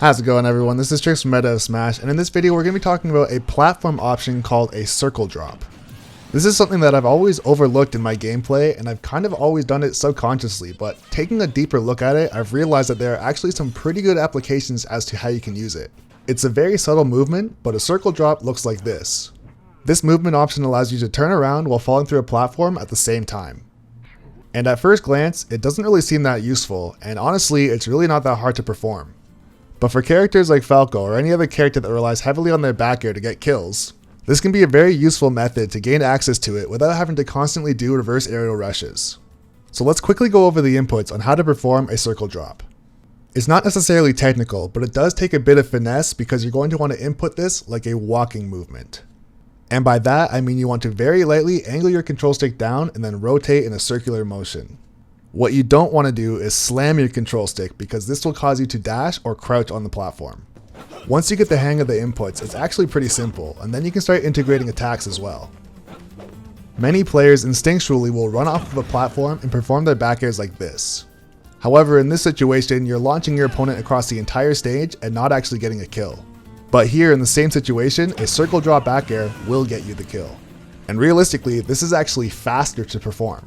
How's it going, everyone? This is Trixx from Meta of Smash, and in this video we're going to be talking about a platform option called a circle drop. This is something that I've always overlooked in my gameplay, and I've kind of always done it subconsciously, but taking a deeper look at it, I've realized that there are actually some pretty good applications as to how you can use it. It's a very subtle movement, but a circle drop looks like this. This movement option allows you to turn around while falling through a platform at the same time. And at first glance, it doesn't really seem that useful, and honestly, it's really not that hard to perform. But for characters like Falco or any other character that relies heavily on their back air to get kills, this can be a very useful method to gain access to it without having to constantly do reverse aerial rushes. So let's quickly go over the inputs on how to perform a circle drop. It's not necessarily technical, but it does take a bit of finesse because you're going to want to input this like a walking movement. And by that, I mean you want to very lightly angle your control stick down and then rotate in a circular motion. What you don't want to do is slam your control stick because this will cause you to dash or crouch on the platform. Once you get the hang of the inputs, it's actually pretty simple, and then you can start integrating attacks as well. Many players instinctually will run off of a platform and perform their back airs like this. However, in this situation, you're launching your opponent across the entire stage and not actually getting a kill. But here in the same situation, a circle drop back air will get you the kill. And realistically, this is actually faster to perform.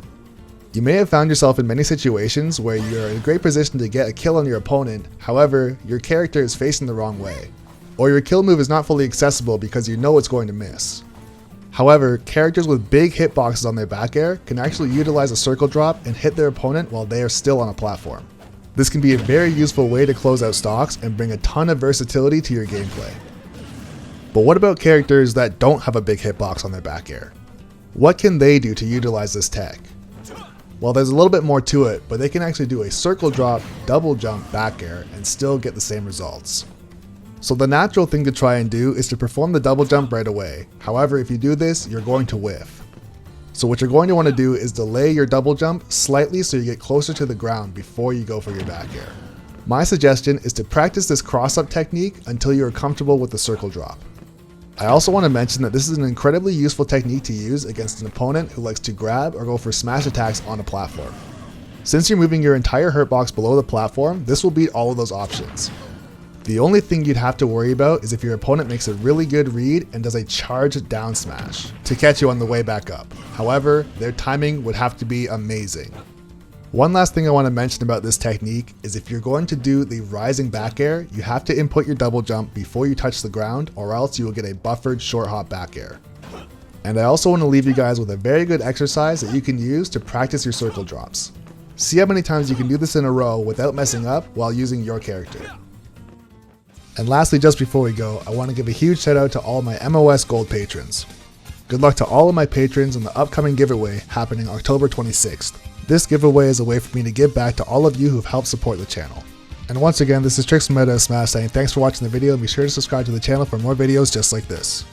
You may have found yourself in many situations where you're in a great position to get a kill on your opponent, however, your character is facing the wrong way. Or your kill move is not fully accessible because you know it's going to miss. However, characters with big hitboxes on their back air can actually utilize a circle drop and hit their opponent while they are still on a platform. This can be a very useful way to close out stocks and bring a ton of versatility to your gameplay. But what about characters that don't have a big hitbox on their back air? What can they do to utilize this tech? Well, there's a little bit more to it, but they can actually do a circle drop, double jump, back air, and still get the same results. So the natural thing to try and do is to perform the double jump right away. However, if you do this, you're going to whiff. So what you're going to want to do is delay your double jump slightly so you get closer to the ground before you go for your back air. My suggestion is to practice this cross-up technique until you are comfortable with the circle drop. I also want to mention that this is an incredibly useful technique to use against an opponent who likes to grab or go for smash attacks on a platform. Since you're moving your entire hurt box below the platform, this will beat all of those options. The only thing you'd have to worry about is if your opponent makes a really good read and does a charged down smash to catch you on the way back up. However, their timing would have to be amazing. One last thing I want to mention about this technique is if you're going to do the rising back air, you have to input your double jump before you touch the ground, or else you will get a buffered short hop back air. And I also want to leave you guys with a very good exercise that you can use to practice your circle drops. See how many times you can do this in a row without messing up while using your character. And lastly, just before we go, I want to give a huge shout out to all my MOS Gold patrons. Good luck to all of my patrons in the upcoming giveaway happening October 26th. This giveaway is a way for me to give back to all of you who've helped support the channel. And once again, this is Trixx from Meta of Smash saying thanks for watching the video, and be sure to subscribe to the channel for more videos just like this.